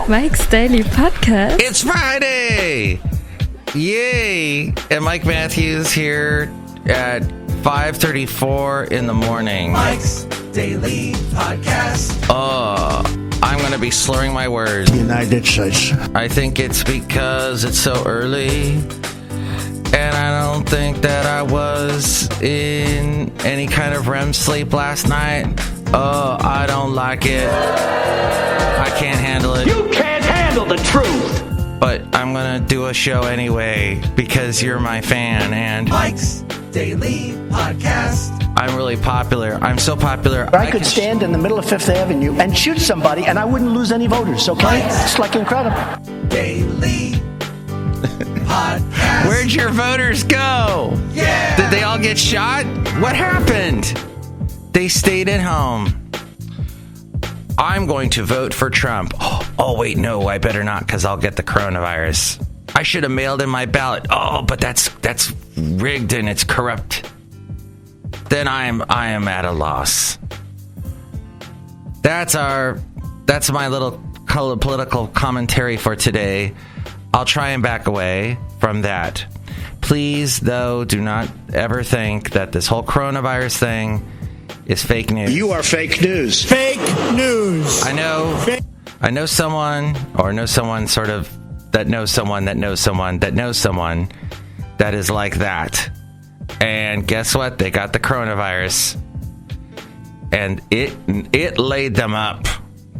Mike's Daily Podcast. It's Friday! Yay! And Mike Matthews here at 5:34 in the morning. Mike's Daily Podcast. I'm going to be slurring my words. United States. I think it's because it's so early. And I don't think that I was in any kind of REM sleep last night. I don't like it. I can't handle it. You can't handle the truth. But I'm going to do a show anyway because you're my fan and Mike's Daily Podcast. I'm really popular. I'm so popular. I could stand in the middle of Fifth Avenue and shoot somebody and I wouldn't lose any voters, okay? It's like incredible. Daily Podcast. Where'd your voters go? Yeah. Did they all get shot? What happened? They stayed at home. I'm going to vote for Trump. Oh wait, no, I better not because I'll get the coronavirus. I should have mailed in my ballot. Oh, but that's rigged and it's corrupt. Then I am at a loss. That's my little political commentary for today. I'll try and back away from that. Please, though, do not ever think that this whole coronavirus thing is fake news. You are fake news. Fake news. I know someone, or know someone sort of that knows someone that knows someone that knows someone that is like that. And guess what? They got the coronavirus. And it laid them up.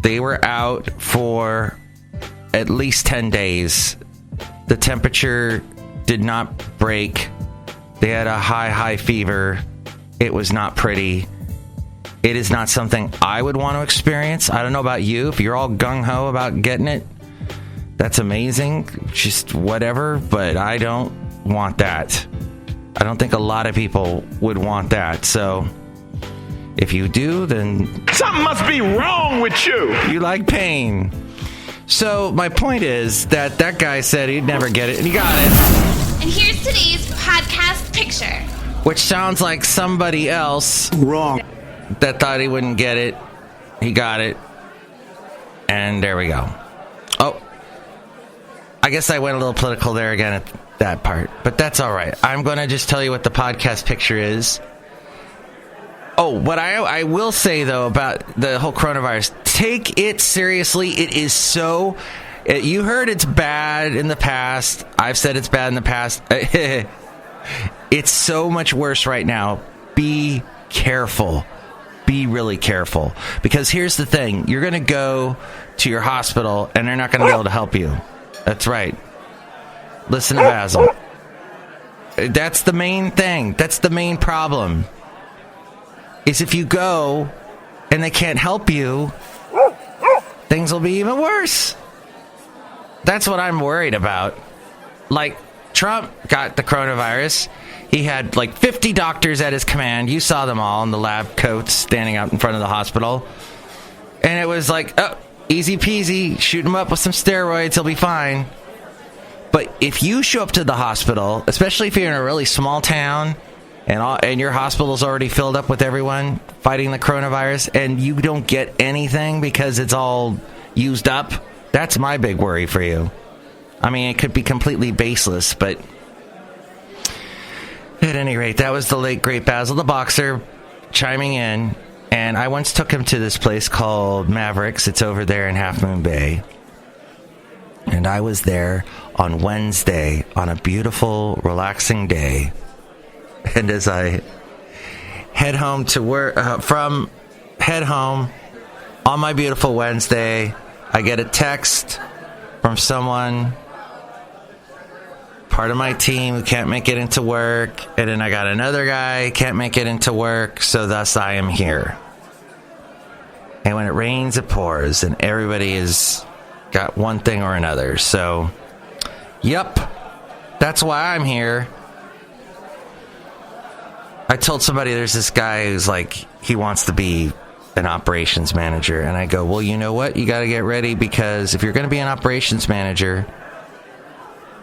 They were out for at least 10 days. The temperature did not break. They had a high fever. It was not pretty. It is not something I would want to experience. I don't know about you. If you're all gung-ho about getting it, that's amazing. Just whatever. But I don't want that. I don't think a lot of people would want that. So if you do, then Something must be wrong with you. you like pain. So my point is that guy said he'd never get it, and he got it. And here's today's podcast picture. Which sounds like somebody else Wrong. that thought he wouldn't get it. He got it. And there we go. Oh, I guess I went a little political there again at that part. But that's all right. I'm going to just tell you what the podcast picture is. Oh, what I will say, though, about the whole coronavirus, take it seriously. It is so... You heard it's bad in the past. I've said it's bad in the past. It's so much worse right now. Be careful. Be really careful. Because here's the thing. You're going to go to your hospital, and they're not going to be able to help you. That's right. Listen to Basil. That's the main thing. That's the main problem. Is if you go and they can't help you, things will be even worse. That's what I'm worried about. Like, Trump got the coronavirus. He had like 50 doctors at his command. You saw them all in the lab coats standing out in front of the hospital. And it was like, oh, easy peasy, shoot him up with some steroids, he'll be fine. But if you show up to the hospital, especially if you're in a really small town, and your hospital's already filled up with everyone fighting the coronavirus, and you don't get anything because it's all used up, that's my big worry for you. I mean, it could be completely baseless, but at any rate, that was the late, great Basil the Boxer chiming in, and I once took him to this place called Mavericks. It's over there in Half Moon Bay. And I was there on Wednesday on a beautiful, relaxing day. And as I head home to work, head home on my beautiful Wednesday, I get a text from someone, part of my team, who can't make it into work. And then I got another guy who can't make it into work, so thus I am here. And when it rains, it pours, and everybody has got one thing or another. So, yep, that's why I'm here. I told somebody there's this guy who's like, he wants to be an operations manager. And I go, well, you know what? You got to get ready, because if you're going to be an operations manager,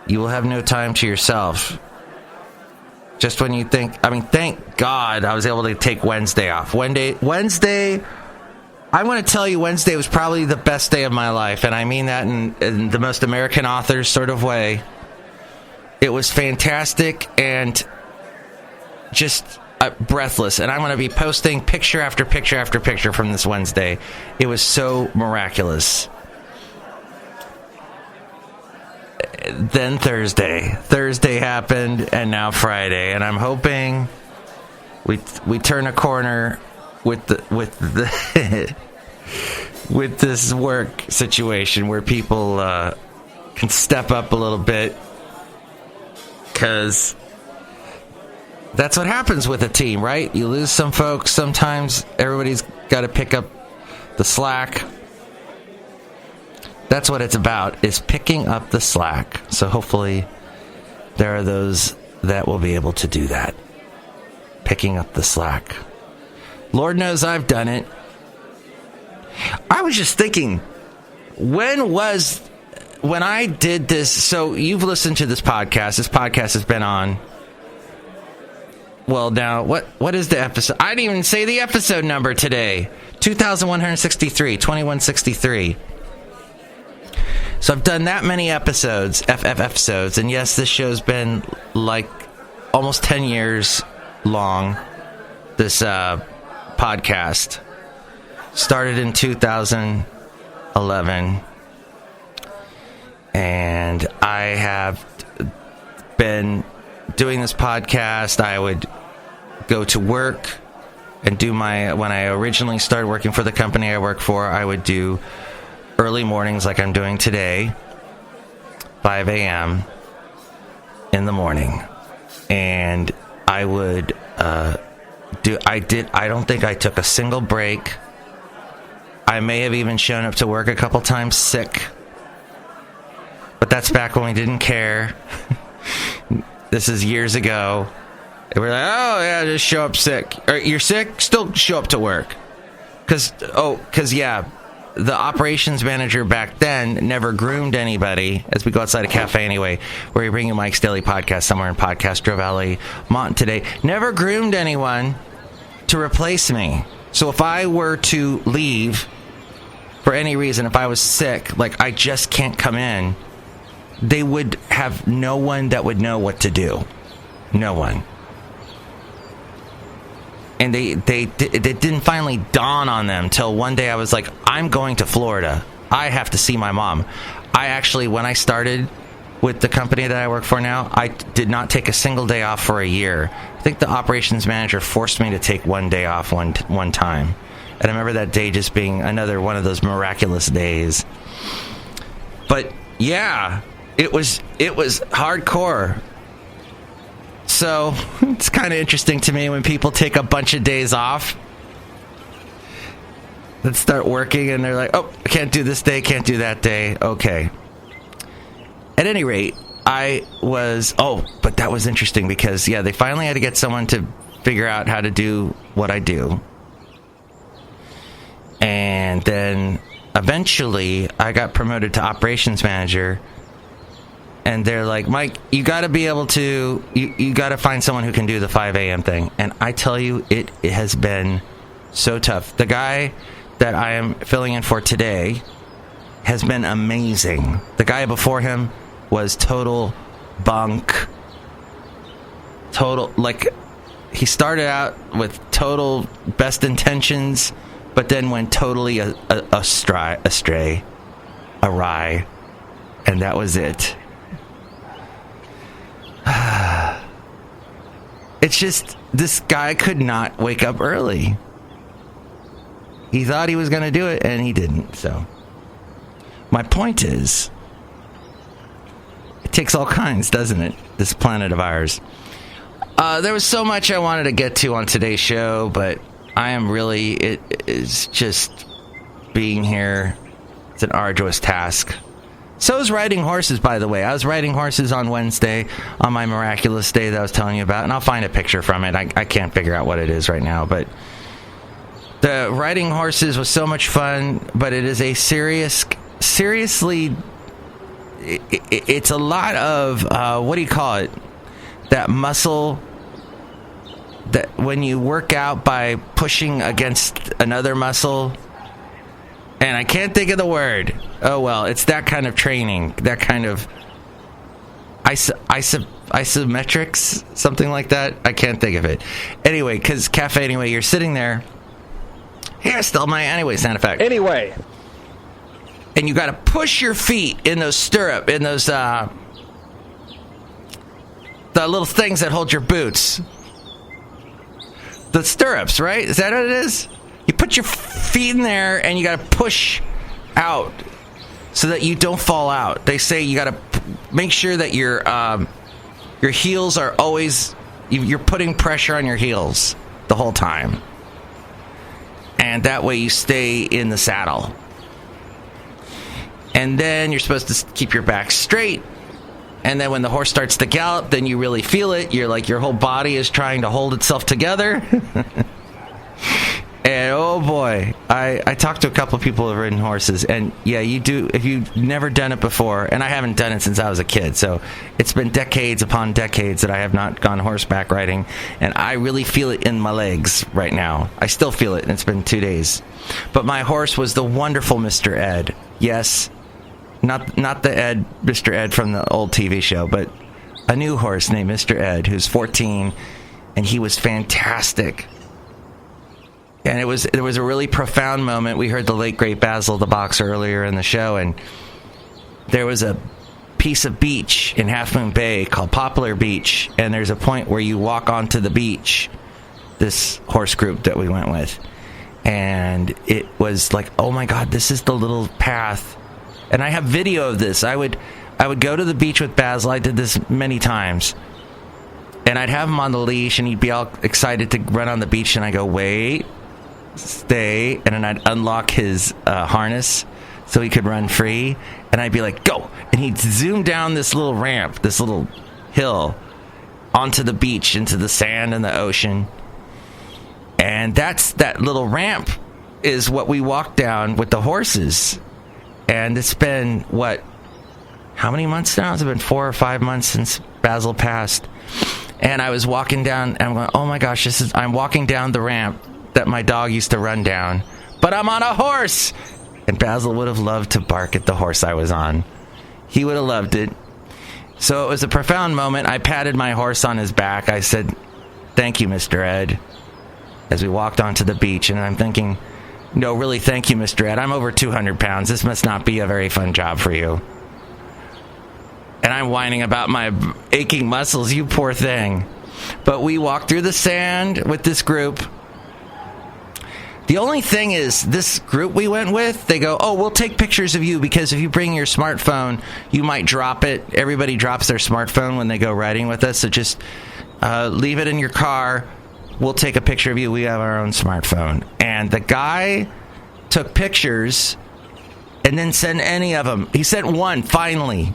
you will have no time to yourself. Just when you think, I mean, thank God I was able to take Wednesday off. Wednesday I want to tell you, Wednesday was probably the best day of my life, and I mean that in the most American authors sort of way. It was fantastic and just breathless, and I'm going to be posting picture after picture after picture from this Wednesday. It was so miraculous. Then Thursday happened, and now Friday, and I'm hoping we turn a corner with with this work situation where people can step up a little bit, because that's what happens with a team, right? You lose some folks. Sometimes everybody's got to pick up the slack. That's what it's about, is picking up the slack. So hopefully there are those that will be able to do that. Picking up the slack. Lord knows I've done it. I was just thinking, when I did this, so you've listened to this podcast. This podcast has been on. Well, now, what is the episode? I didn't even say the episode number today. 2163. So I've done that many episodes, episodes, and yes, this show's been like almost 10 years long, this podcast. Started in 2011, and I have been doing this podcast. I would go to work and do when I originally started working for the company I work for, I would do early mornings like I'm doing today, 5 a.m. in the morning. And I would I don't think I took a single break. I may have even shown up to work a couple times sick. But that's back when we didn't care. This is years ago. And we're like, oh, yeah, just show up sick. Or, you're sick? Still show up to work. Because, yeah, the operations manager back then never groomed anybody, as we go outside a cafe anyway, where you bring you Mike's Daily Podcast somewhere in Podcastro Valley, Mont today. Never groomed anyone to replace me. So if I were to leave for any reason, if I was sick, like I just can't come in, they would have no one that would know what to do. No one. And it didn't finally dawn on them till one day I was like, I'm going to Florida. I have to see my mom. I actually, when I started with the company that I work for now, I did not take a single day off for a year. I think the operations manager forced me to take one day off one time. And I remember that day just being another one of those miraculous days. But yeah, it was hardcore. So it's kind of interesting to me when people take a bunch of days off, let's start working, and they're like, oh, I can't do this day, can't do that day. Okay. At any rate, but that was interesting because, yeah, they finally had to get someone to figure out how to do what I do. And then eventually I got promoted to operations manager. And they're like, Mike, you got to be able to, you got to find someone who can do the 5 a.m. thing. And I tell you, it has been so tough. The guy that I am filling in for today has been amazing. The guy before him was total bunk. Total, like, he started out with total best intentions, but then went totally astray, awry. And that was it. It's just, this guy could not wake up early. He thought he was going to do it, and he didn't. So, my point is, it takes all kinds, doesn't it? This planet of ours. There was so much I wanted to get to on today's show, but it is just being here. It's an arduous task. So is riding horses, by the way. I was riding horses on Wednesday on my miraculous day that I was telling you about, and I'll find a picture from it. I can't figure out what it is right now, but the riding horses was so much fun, but it is a seriously, it's a lot of, what do you call it? That muscle, that when you work out by pushing against another muscle, And I can't think of the word. Oh, well, it's that kind of training. That kind of isometrics, something like that. I can't think of it. Anyway, because Cafe Anyway, you're sitting there. Here's still my anyway sound effect. Anyway. And you got to push your feet in those the little things that hold your boots. The stirrups, right? Is that what it is? You put your feet in there and you got to push out so that you don't fall out. They say you got to make sure that your heels are always, you're putting pressure on your heels the whole time. And that way you stay in the saddle. And then you're supposed to keep your back straight. And then when the horse starts to gallop, then you really feel it. You're like, your whole body is trying to hold itself together. And oh boy, I talked to a couple of people who have ridden horses, and yeah, you do, if you've never done it before, and I haven't done it since I was a kid, so it's been decades upon decades that I have not gone horseback riding, and I really feel it in my legs right now. I still feel it, and it's been 2 days. But my horse was the wonderful Mr. Ed. Yes, not the Ed, Mr. Ed from the old TV show, but a new horse named Mr. Ed, who's 14, and he was fantastic. And it was a really profound moment. We heard the late, great Basil the Boxer earlier in the show, and there was a piece of beach in Half Moon Bay called Poplar Beach, and there's a point where you walk onto the beach, this horse group that we went with, and it was like, oh my God, this is the little path. And I have video of this. I would go to the beach with Basil. I did this many times. And I'd have him on the leash, and he'd be all excited to run on the beach, and I go, wait, stay, and then I'd unlock his harness so he could run free, and I'd be like, go, and he'd zoom down this little ramp, this little hill, onto the beach, into the sand and the ocean, and that little ramp is what we walked down with the horses. And it's been, how many months now? It's been 4 or 5 months since Basil passed. And I was walking down, and I'm going, oh my gosh, I'm walking down the ramp that my dog used to run down, but I'm on a horse. And Basil would have loved to bark at the horse I was on. He would have loved it. So it was a profound moment. I patted my horse on his back. I said, thank you, Mr. Ed, as we walked onto the beach. And I'm thinking, no, really, thank you, Mr. Ed. I'm over 200 pounds. This must not be a very fun job for you. And I'm whining about my aching muscles, you poor thing. But we walked through the sand with this group. The only thing is, this group we went with, they go, oh, we'll take pictures of you, because if you bring your smartphone, you might drop it. Everybody drops their smartphone when they go riding with us, so just leave it in your car. We'll take a picture of you. We have our own smartphone. And the guy took pictures and didn't send any of them. He sent one, finally.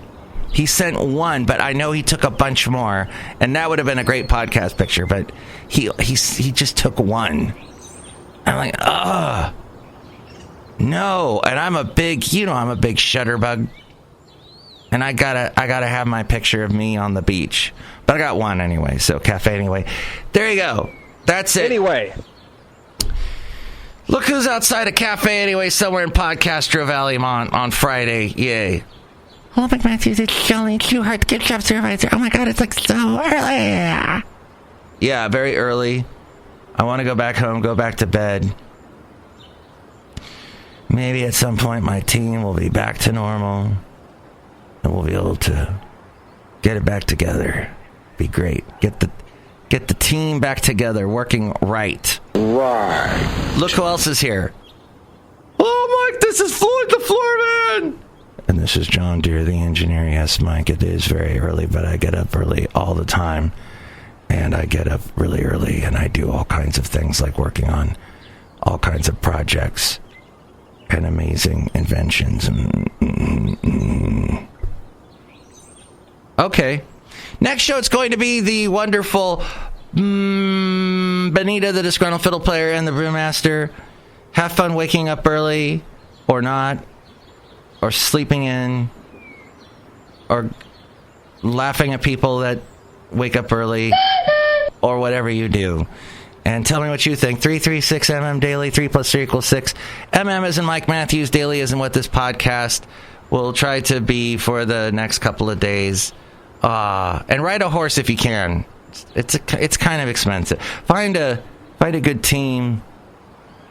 He sent one, but I know he took a bunch more, and that would have been a great podcast picture, but he just took one. I'm like, no. And I'm a big shutterbug, and I gotta have my picture of me on the beach. But I got one anyway, so Cafe Anyway. There you go. That's it. Anyway. Look who's outside a Cafe Anyway somewhere in Podcastro Valley on Friday. Yay. Hello, McMatthews. It's Chely Shoehart, gift shop supervisor. Oh my God, it's like so early. Yeah, very early. I want to go back home, go back to bed. Maybe at some point my team will be back to normal, and we'll be able to get it back together. Be great. Get the team back together, working right. Right. Look who else is here. Oh, Mike, this is Floyd the Floorman. And this is John Deere, the engineer. Yes, Mike, it is very early, but I get up early all the time. And I get up really early, and I do all kinds of things, like working on all kinds of projects and amazing inventions. Okay. Next show, it's going to be the wonderful Benita, the Disgruntled Fiddle Player, and the Brewmaster. Have fun waking up early, or not, or sleeping in, or laughing at people that wake up early, or whatever you do. And tell me what you think. 336MM Daily, 3 + 3 = 6. MM as in Mike Matthews, Daily as in what this podcast will try to be for the next couple of days. And ride a horse if you can. It's kind of expensive. Find a good team.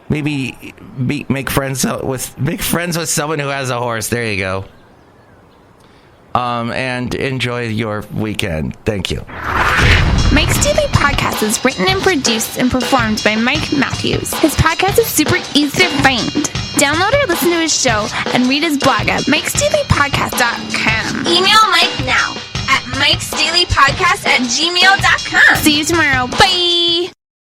Maybe make friends with someone who has a horse. There you go. And enjoy your weekend. Thank you. Mike's Daily Podcast is written and produced and performed by Mike Matthews. His podcast is super easy to find. Download or listen to his show and read his blog at MikesDailyPodcast.com. Email Mike now at MikesDailyPodcast@gmail.com. See you tomorrow. Bye!